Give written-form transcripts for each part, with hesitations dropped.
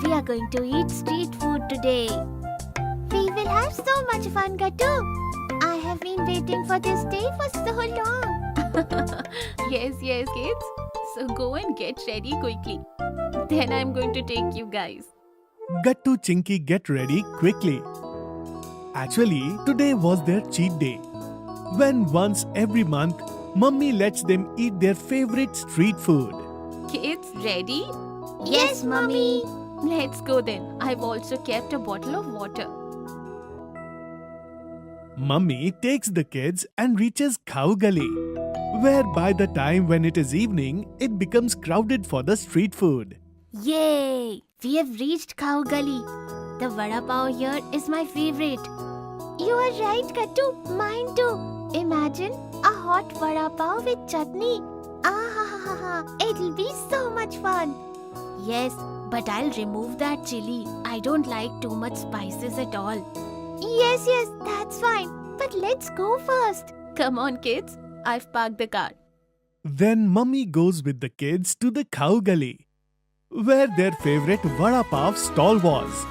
We are going to eat street food today. We will have so much fun, Gattu. I have been waiting for this day for so long. Yes, kids. So go and get ready quickly. Then I'm going to take you guys. Gattu Chinky get ready quickly. Actually, today was their cheat day. When once every month, Mummy lets them eat their favorite street food. Kids, ready? Yes, Mummy. Let's go then. I've also kept a bottle of water. Mummy takes the kids and reaches Cow Gully, where by the time when it is evening, it becomes crowded for the street food. Yay! We have reached Cow Gully. The vada pav here is my favorite. You are right, Gattu. Mine too. Imagine a hot vada pav with chutney. It'll be so much fun. Yes, but I'll remove that chili. I don't like too much spices at all. Yes, that's fine. But let's go first. Come on, kids. I've parked the car. Then Mummy goes with the kids to the Cow Gully, where their favorite vada pav stall was.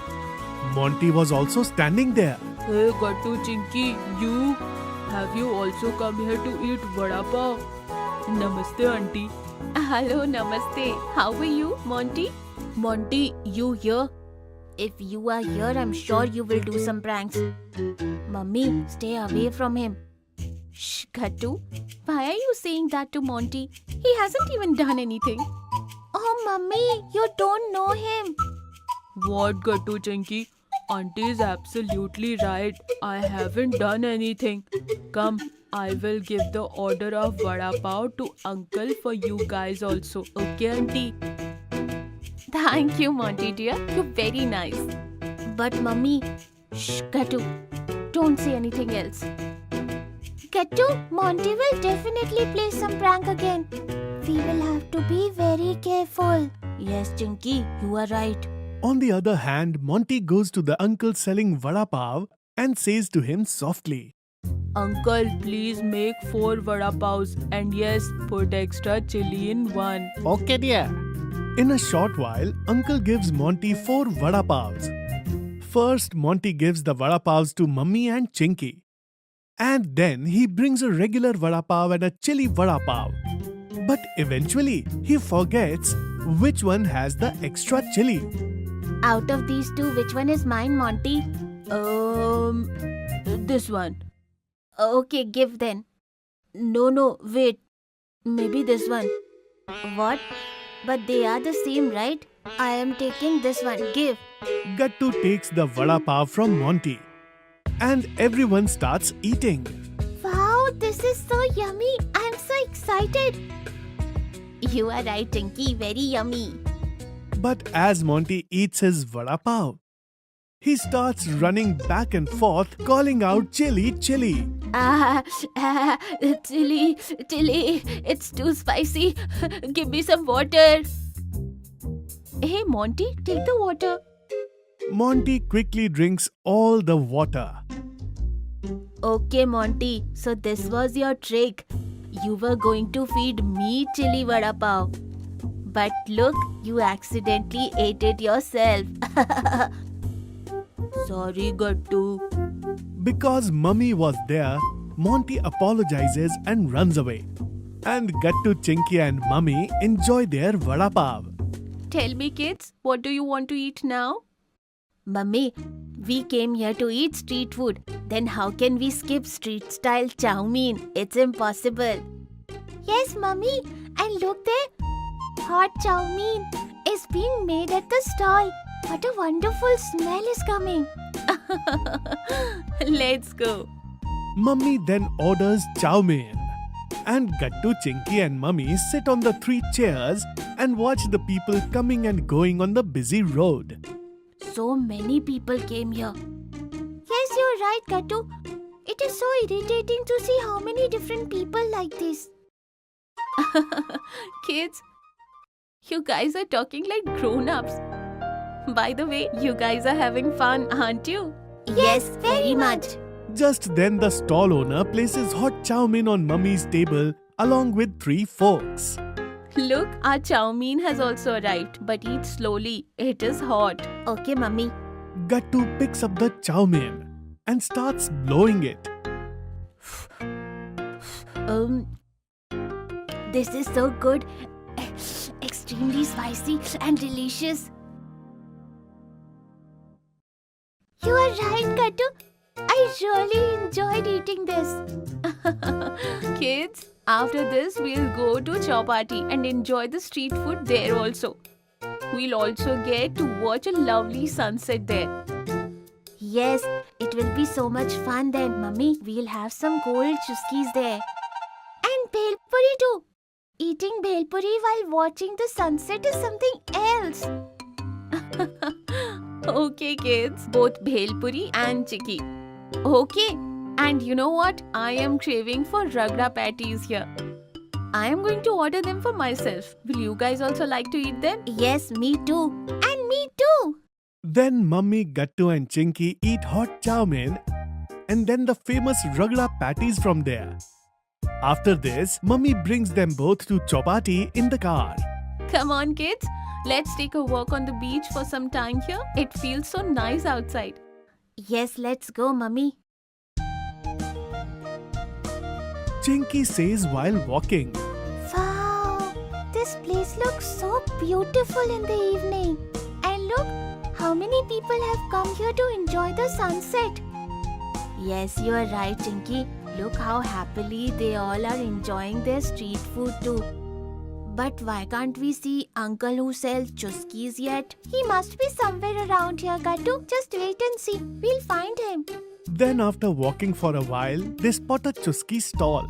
Monty was also standing there. Hey Gattu Chinky, you? Have you also come here to eat vada pav? Namaste auntie. Hello, namaste. How are you, Monty? Monty, you here? If you are here, I'm sure you will do some pranks. Mummy, stay away from him. Shh, Gattu. Why are you saying that to Monty? He hasn't even done anything. Oh, Mummy, you don't know him. What Gattu Chinky? Auntie is absolutely right. I haven't done anything. Come, I will give the order of vada pav to uncle for you guys also. Okay, auntie? Thank you, Monty dear. You're very nice. But Mummy, Shh, Gattu. Don't say anything else. Gattu, Monty will definitely play some prank again. We will have to be very careful. Yes, Chinky, you are right. On the other hand, Monty goes to the uncle selling vada pav and says to him softly, Uncle, please make 4 vada pavs and yes, put extra chili in one. Okay, dear. In a short while, Uncle gives Monty 4 vada pavs. First, Monty gives the vada pavs to Mummy and Chinky. And then he brings a regular vada pav and a chili vada pav. But eventually, he forgets which one has the extra chili. Out of these two, which one is mine, Monty? This one. Okay, give then. No, wait. Maybe this one. What? But they are the same, right? I am taking this one. Give. Gattu takes the vada pav from Monty. And everyone starts eating. Wow, this is so yummy. I am so excited. You are right, Chinky. Very yummy. But as Monty eats his vada pav, he starts running back and forth calling out chili, chili. Chili. It's too spicy. Give me some water. Hey, Monty, take the water. Monty quickly drinks all the water. Okay, Monty. So this was your trick. You were going to feed me chili vada pav. But look, you accidentally ate it yourself. Sorry, Gattu. Because Mummy was there, Monty apologizes and runs away. And Gattu, Chinky and Mummy enjoy their vada pav. Tell me, kids, what do you want to eat now? Mummy, we came here to eat street food. Then how can we skip street style chow mein? It's impossible. Yes, Mummy. And look there. Hot chow mein is being made at the stall. What a wonderful smell is coming. Let's go. Mummy then orders chow mein. And Gattu, Chinky and Mummy sit on the 3 chairs and watch the people coming and going on the busy road. So many people came here. Yes, you're right, Gattu. It is so irritating to see how many different people like this. Kids, you guys are talking like grown-ups. By the way, you guys are having fun, aren't you? Yes, very much. Just then the stall owner places hot chow mein on Mummy's table along with 3 forks. Look, our chow mein has also arrived, but eat slowly. It is hot. Okay, mummy. Gattu picks up the chow mein and starts blowing it. This is so good. Extremely spicy and delicious. You are right, Gattu. I really enjoyed eating this. Kids, after this we'll go to Chowpatty and enjoy the street food there also. We'll also get to watch a lovely sunset there. Yes, it will be so much fun then, mummy. We'll have some cold chuskis there. And bhel puri too. Eating bhel puri while watching the sunset is something else. Okay, kids, both bhel puri and chikki. Okay, and you know what? I am craving for ragda patties here. I am going to order them for myself. Will you guys also like to eat them? Yes, me too. And me too. Then Mummy, Gattu and Chinky eat hot chow mein and then the famous ragda patties from there. After this, Mummy brings them both to Chowpatty in the car. Come on, kids. Let's take a walk on the beach for some time here. It feels so nice outside. Yes, let's go, mummy. Chinky says while walking. Wow, this place looks so beautiful in the evening. And look, how many people have come here to enjoy the sunset. Yes, you are right, Chinky. Look how happily they all are enjoying their street food too. But why can't we see Uncle who sells chuskis yet? He must be somewhere around here, Gattu. Just wait and see. We'll find him. Then after walking for a while, they spot a chuski stall.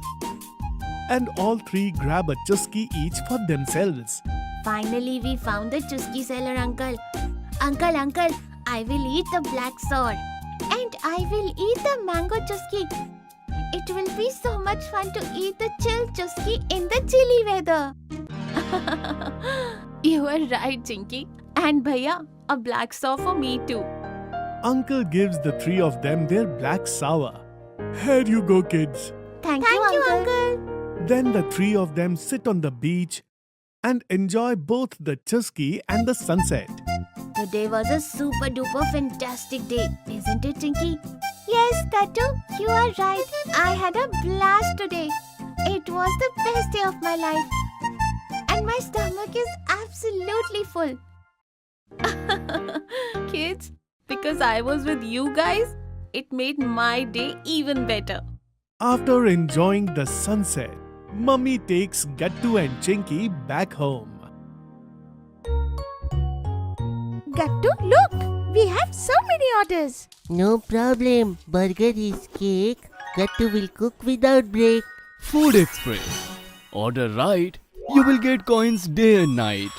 And all three grab a chuski each for themselves. Finally, we found the chuski seller, Uncle. Uncle, I will eat the black sour. And I will eat the mango chuski. It will be so much fun to eat the chilled chuski in the chilly weather. You are right, Chinky. And Bhaiya, a black saw for me too. Uncle gives the three of them their black sour. Here you go, kids. Thank you, Uncle. Then the three of them sit on the beach and enjoy both the chuski and the sunset. Today was a super duper fantastic day, isn't it, Chinky? Yes, Gattu, you are right. I had a blast today. It was the best day of my life. And my stomach is absolutely full. Kids, because I was with you guys, it made my day even better. After enjoying the sunset, Mummy takes Gattu and Chinky back home. Gattu, look! We have so many orders. No problem. Burger is cake. Gattu will cook without break. Food Express. Order right, you will get coins day and night.